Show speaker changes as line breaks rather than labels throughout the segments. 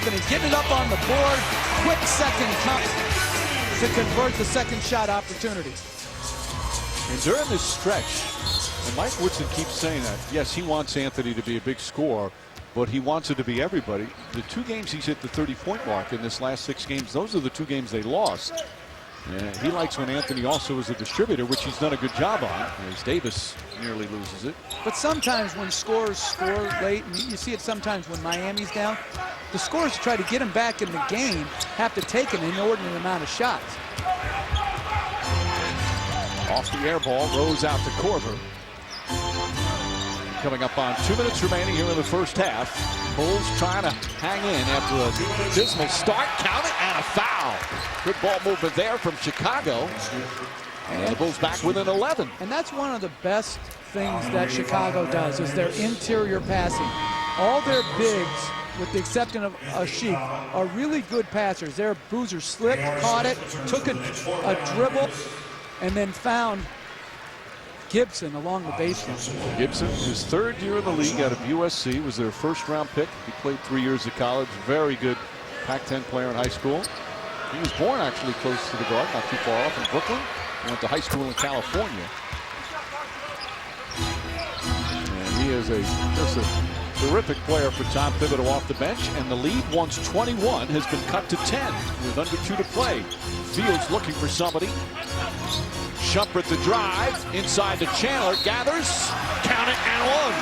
Anthony's getting it up on the board. Quick second come to convert the second shot opportunity.
And during this stretch, and Mike Woodson keeps saying that, yes, he wants Anthony to be a big scorer, but he wants it to be everybody. The 2 games he's hit the 30-point mark in this last 6 games, those are the 2 games they lost. And he likes when Anthony also is a distributor, which he's done a good job on, as Davis nearly loses it.
But sometimes when scorers score late, and you see it sometimes when Miami's down, the scorers try to get him back in the game, have to take an inordinate amount of shots.
Off the air ball, Rose out to Korver. Coming up on 2 minutes remaining here in the first half. Bulls trying to hang in after a dismal start. Count it, and a foul. Good ball movement there from Chicago. And the Bulls back within 11.
And that's one of the best things that Chicago does, is their interior passing. All their bigs, with the exception of Ashik, are really good passers. Their Boozer slipped, caught it, took a dribble, and then found Gibson along the baseline.
Gibson, his 3rd year in the league out of USC, was their first-round pick. He played 3 years of college. Very good Pac-10 player in high school. He was born actually close to the Garden, not too far off, in Brooklyn. He went to high school in California. And he is just a terrific player for Tom Thibodeau off the bench. And the lead, once 21, has been cut to 10 with under 2 to play. Fields looking for somebody. Shumpert the drive, inside to Chandler, gathers, count it, and 1.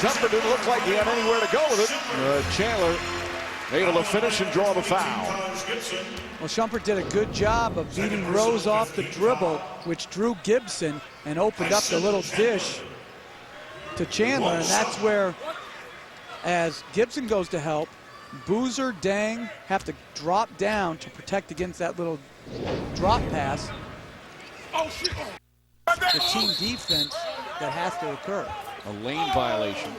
Shumpert didn't look like he had anywhere to go with it. Chandler able to finish and draw the foul.
Well, Shumpert did a good job of beating Rose off the dribble, which drew Gibson and opened up the little dish to Chandler, and that's where, as Gibson goes to help, Boozer, Dang have to drop down to protect against that little drop pass. The team defense that has to occur.
A lane violation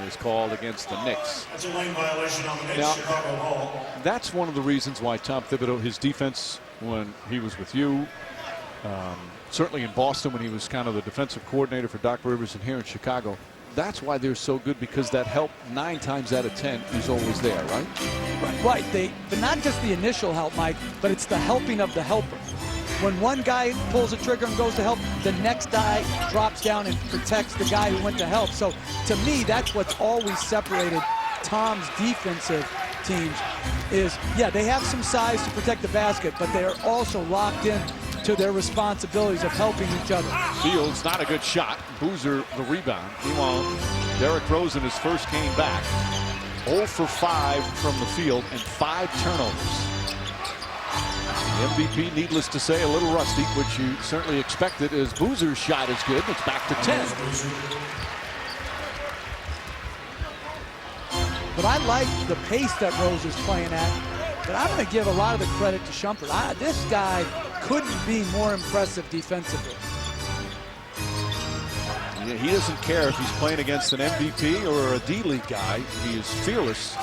is called against the Knicks.
That's a lane violation on the Knicks
Now,
Chicago Hall.
That's one of the reasons why Tom Thibodeau, his defense when he was with you, certainly in Boston when he was kind of the defensive coordinator for Doc Rivers, and here in Chicago, that's why they're so good, because that help 9 times out of 10 is always there, right?
Right. But not just the initial help, Mike, but it's the helping of the helper. When one guy pulls a trigger and goes to help, the next guy drops down and protects the guy who went to help. So to me, that's what's always separated Tom's defensive teams is, yeah, they have some size to protect the basket, but they are also locked in to their responsibilities of helping each other.
Fields, not a good shot. Boozer, the rebound. Meanwhile, Derrick Rose in his first game back, 0 for 5 from the field and 5 turnovers. MVP, needless to say, a little rusty, which you certainly expected, as Boozer's shot is good. It's back to 10.
But I like the pace that Rose is playing at. But I'm going to give a lot of the credit to Shumpert. This guy couldn't be more impressive defensively.
Yeah, he doesn't care if he's playing against an MVP or a D-League guy. He is fearless.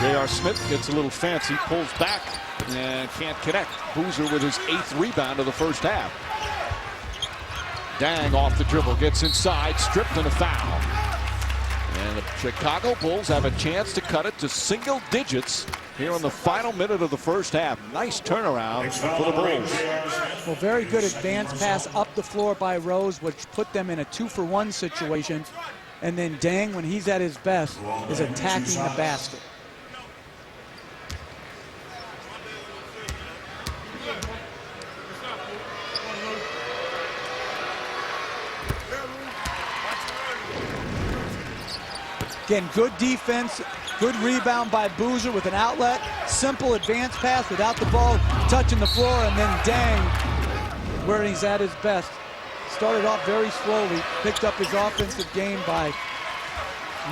J.R. Smith gets a little fancy, pulls back, and can't connect. Boozer with his 8th rebound of the first half. Dang off the dribble, gets inside, stripped, and a foul. And the Chicago Bulls have a chance to cut it to single digits here in the final minute of the first half. Nice turnaround for the Bulls.
Well, very good advance pass up the floor by Rose, which put them in a 2-for-1 situation. And then Dang, when he's at his best, is attacking the basket. Again, good defense, good rebound by Boozer with an outlet, simple advance pass without the ball touching the floor, and then Dang, where he's at his best. Started off very slowly, picked up his offensive game by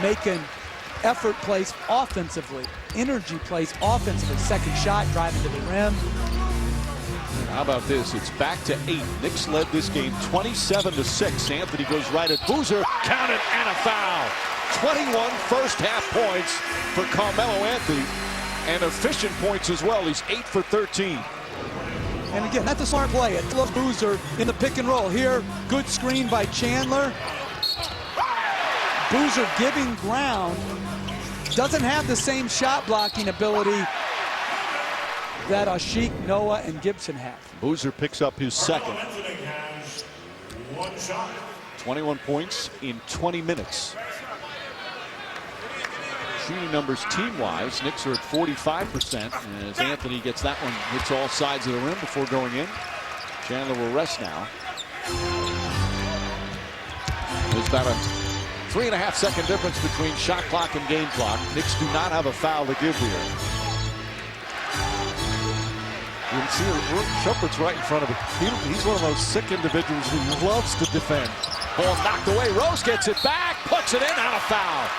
making effort plays offensively, energy plays offensively. Second shot, driving to the rim.
How about this? It's back to 8. Knicks led this game 27-6. Anthony goes right at Boozer. Counted, and a foul. 21 first half points for Carmelo Anthony, and efficient points as well. He's 8 for 13.
And again, that's a smart play. It's Boozer in the pick and roll. Here, good screen by Chandler. Boozer giving ground doesn't have the same shot blocking ability that Ashiq, Noah, and Gibson have.
Boozer picks up his second.
Anthony has 1 shot.
21 points in 20 minutes. Shooting numbers team-wise, Knicks are at 45%. As Anthony gets that one, hits all sides of the rim before going in. Chandler will rest now. There's about a 3.5-second difference between shot clock and game clock. Knicks do not have a foul to give here. You can see Shumpert's right in front of him. He's one of those sick individuals who loves to defend. Ball knocked away. Rose gets it back, puts it in, on a foul.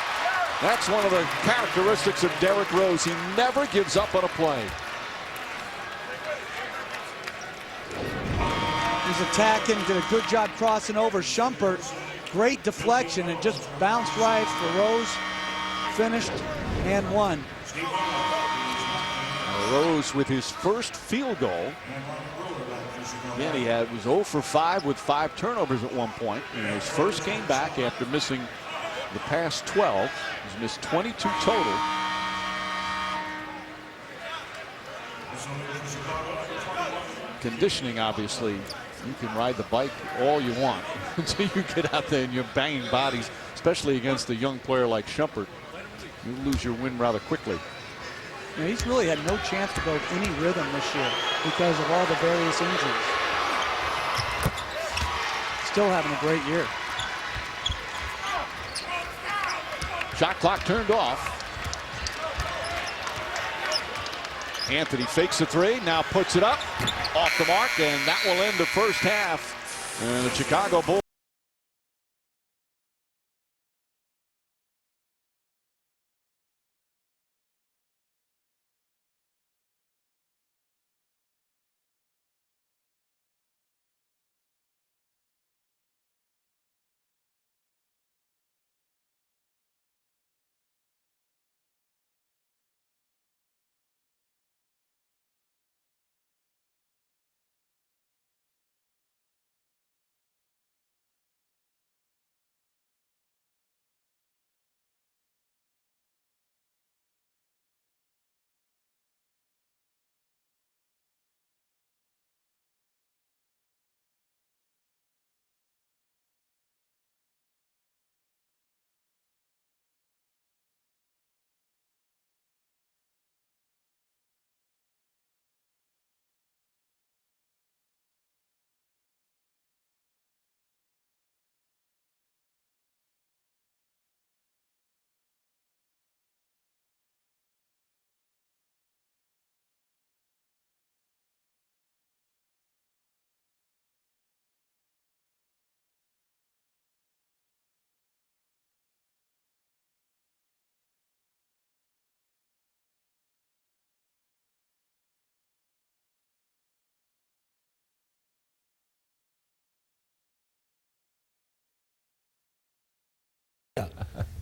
That's one of the characteristics of Derrick Rose. He never gives up on a play.
He's attacking, did a good job crossing over. Shumpert, great deflection, and just bounced right for Rose. Finished and won.
Rose with his first field goal. Again, he was 0 for 5 with 5 turnovers at one point. In his first game back after missing the past 12. He's missed 22 total. Conditioning, obviously, you can ride the bike all you want until you get out there and you're banging bodies, especially against a young player like Shumpert. You lose your wind rather quickly.
You know, he's really had no chance to build any rhythm this year because of all the various injuries. Still having a great year.
Shot clock turned off. Anthony fakes a three, now puts it up, off the mark, and that will end the first half. And the Chicago Bulls.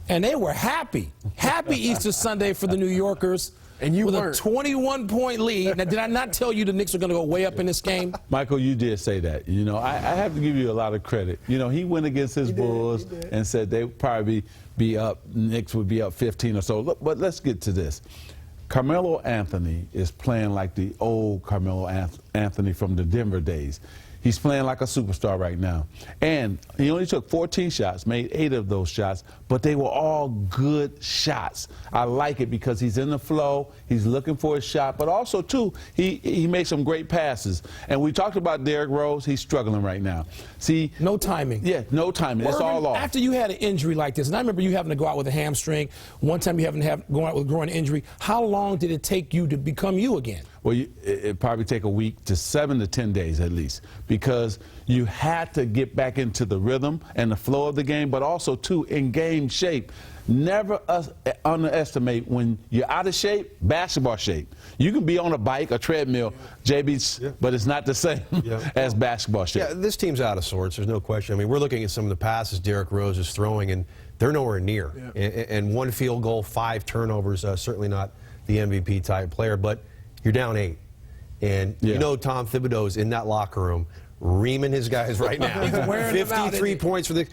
And they were happy. Happy Easter Sunday for the New Yorkers.
And you
with
weren't.
a 21-point lead. Now, did I not tell you the Knicks are going to go way up in this game?
Michael, you did say that. You know, I have to give you a lot of credit. You know, he went against his Bulls and said they'd probably be up, Knicks would be up 15 or so. Look, but let's get to this. Carmelo Anthony is playing like the old Carmelo Anthony from the Denver days. He's playing like a superstar right now. And he only took 14 shots, made 8 of those shots, but they were all good shots. I like it because he's in the flow, he's looking for a shot, but also, too, he makes some great passes. And we talked about Derrick Rose, he's struggling right now. See,
no timing.
Yeah, no timing. It's all off.
After you had an injury like this, and I remember you having to go out with a hamstring, one time you having to go out with a groin injury, how long did it take you to become you again?
Well, it'd probably take a week to 7 to 10 days at least, because you had to get back into the rhythm and the flow of the game, but also, too, in game shape. Never underestimate when you're out of shape, basketball shape. You can be on a bike, a treadmill, but it's not the same as basketball shape.
Yeah, this team's out of sorts, there's no question. I mean, we're looking at some of the passes Derrick Rose is throwing, and they're nowhere near. And 1 field goal, 5 turnovers, certainly not the MVP-type player, but you're down 8. And you know Tom Thibodeau's in that locker room reaming his guys right now. 53 points for the,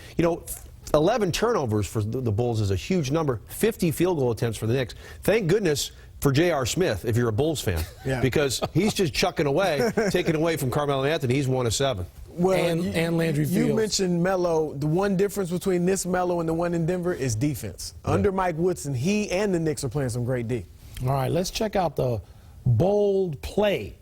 11 turnovers for the Bulls is a huge number. 50 field goal attempts for the Knicks. Thank goodness for J.R. Smith, if you're a Bulls fan, because he's just chucking away, taking away from Carmelo Anthony. He's 1 of 7.
Well, and Landry Fields.
You mentioned Melo. The one difference between this Melo and the one in Denver is defense. Under Mike Woodson, he and the Knicks are playing some great D.
All right, let's check out the bold play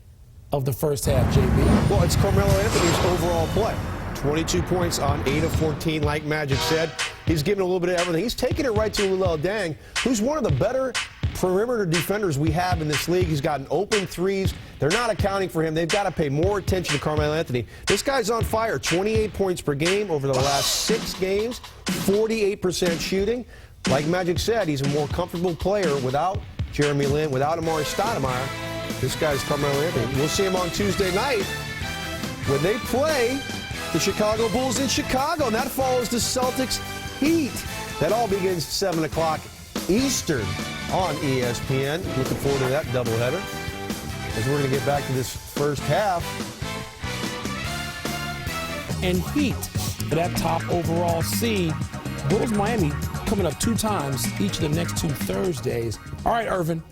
of the first half, JB.
Well, it's Carmelo Anthony's overall play. 22 points on 8 of 14, like Magic said. He's giving a little bit of everything. He's taking it right to Luol Deng, who's one of the better perimeter defenders we have in this league. He's gotten open threes. They're not accounting for him. They've got to pay more attention to Carmelo Anthony. This guy's on fire. 28 points per game over the last 6 games, 48% shooting. Like Magic said, he's a more comfortable player without Jeremy Lin, without Amari Stoudemire. This guy's Carmelo Anthony. We'll see him on Tuesday night when they play the Chicago Bulls in Chicago, and that follows the Celtics Heat. That all begins 7 o'clock Eastern on ESPN. Looking forward to that doubleheader. As we're going to get back to this first half.
And Heat for that top overall seed. Bulls Miami coming up 2 times each of the next 2 Thursdays. All right, Irvin,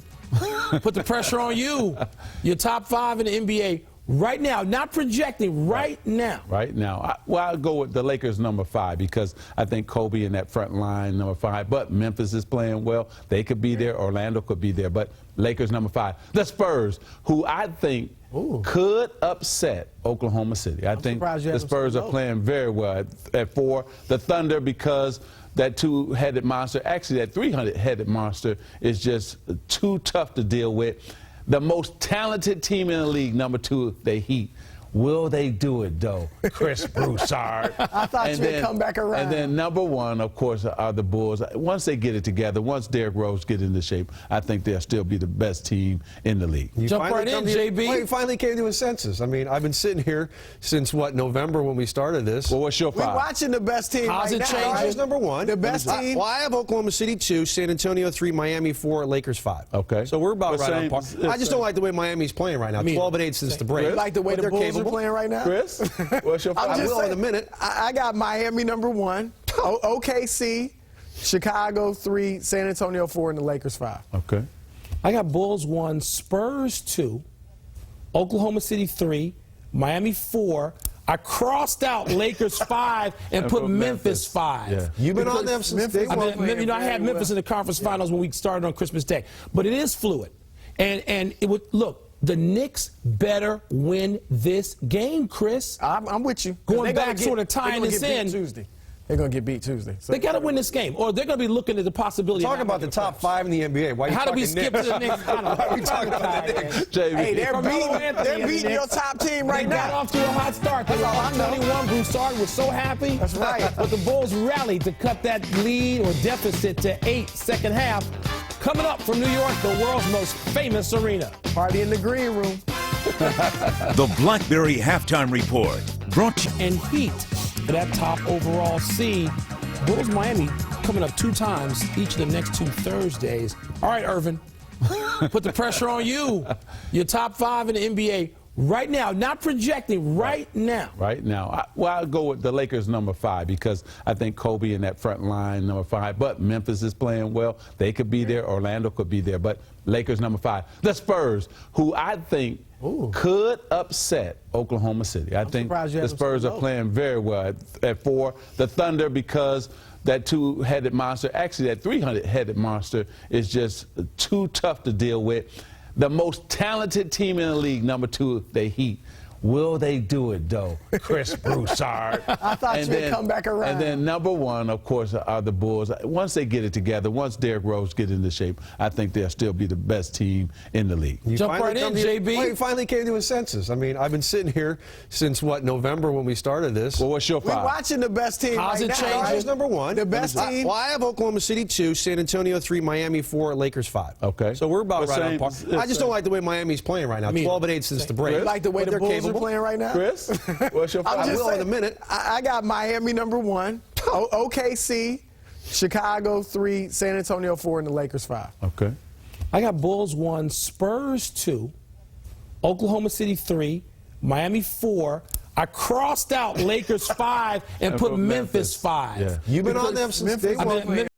put the pressure on you. Your top 5 in the NBA right now, not projecting, right now.
Right now. I'll go with the Lakers number 5 because I think Kobe in that front line, number 5. But Memphis is playing well. They could be there. Orlando could be there. But Lakers number 5. The Spurs, who I think could upset Oklahoma City. I think the Spurs are playing very well at 4. The Thunder, because that 2-headed monster, actually that 3-headed monster, is just too tough to deal with. The most talented team in the league, number 2, the Heat. Will they do it, though? Chris Broussard.
I thought you'd come back around.
And then number 1, of course, are the Bulls. Once they get it together, once Derrick Rose get into shape, I think they'll still be the best team in the league.
Jump right in, JB.
Well, he finally came to his senses. I mean, I've been sitting here since, what, November when we started this.
Well, what's your 5?
We're watching the best team
How's it changing?
Here's number 1.
The best team.
Well, I have Oklahoma City 2, San Antonio 3, Miami 4, Lakers 5.
Okay.
So we're about right on par.
Same.
I just don't like the way Miami's playing right now. 12-8 since the break.
You like the way the Bulls are playing right now?
Chris, what's your 5?
I will in a minute.
I got Miami number 1, OKC, Chicago 3, San Antonio 4, and the Lakers 5.
Okay.
I got Bulls 1, Spurs 2, Oklahoma City 3, Miami 4. I crossed out Lakers 5 and put Memphis 5.
Yeah.
You've been on them since day one.
I had Memphis in the conference finals when we started on Christmas Day. But it is fluid. And it would look. The Knicks better win this game, Chris.
I'm with you.
Going back, sort of tying this in.
Tuesday. They're going to get beat Tuesday. So
They got to win this game, or they're going to be looking at the possibility.
Talk about the top 5 in the NBA. Why are you
How do we
talking
skip
Knicks?
to the Knicks?
Why are we talking about the Knicks?
JB.
Hey, they're beating your top team right
They got
now.
off to a hot start. They were up 21. Broussard was so happy.
That's right.
But the Bulls rallied to cut that lead or deficit to 8 second half. Coming up from New York, the world's most famous arena.
Party in the green room.
The BlackBerry Halftime Report, brought to you.
And Heat for that top overall seed. Bulls Miami coming up 2 times each of the next 2 Thursdays. All right, Irvin, put the pressure on you. Your top 5 in the NBA right now, not projecting, right now.
Right now. I'll go with the Lakers number 5 because I think Kobe in that front line, number 5. But Memphis is playing well. They could be there. Orlando could be there. But Lakers number 5. The Spurs, who I think could upset Oklahoma City. I think the Spurs are playing very well at 4. The Thunder, because that 2-headed monster, actually that 3-headed monster, is just too tough to deal with. The most talented team in the league, number 2, the Heat. Will they do it, though? Chris Broussard.
I thought you'd come back around.
And then number 1, of course, are the Bulls. Once they get it together, once Derrick Rose get into shape, I think they'll still be the best team in the league.
Jump right in, JB.
Well, he finally came to his senses. I mean, I've been sitting here since, what, November when we started this.
Well, what's your 5?
We're watching the best team
How's
right
it
now.
changing?
Here's number 1.
The best team.
Well, I have Oklahoma City 2, San Antonio 3, Miami 4, Lakers 5.
Okay.
So we're about right on par.
Same.
I just don't like the way Miami's playing right now. 12-8 since the break.
You like the way the Bulls are playing right now?
Chris, what's your 5?
I will in a minute.
I got Miami number 1, OKC, Chicago 3, San Antonio 4, and the Lakers 5.
Okay.
I got Bulls 1, Spurs 2, Oklahoma City 3, Miami 4. I crossed out Lakers 5 and put Memphis 5.
Yeah.
You've been on them since day one.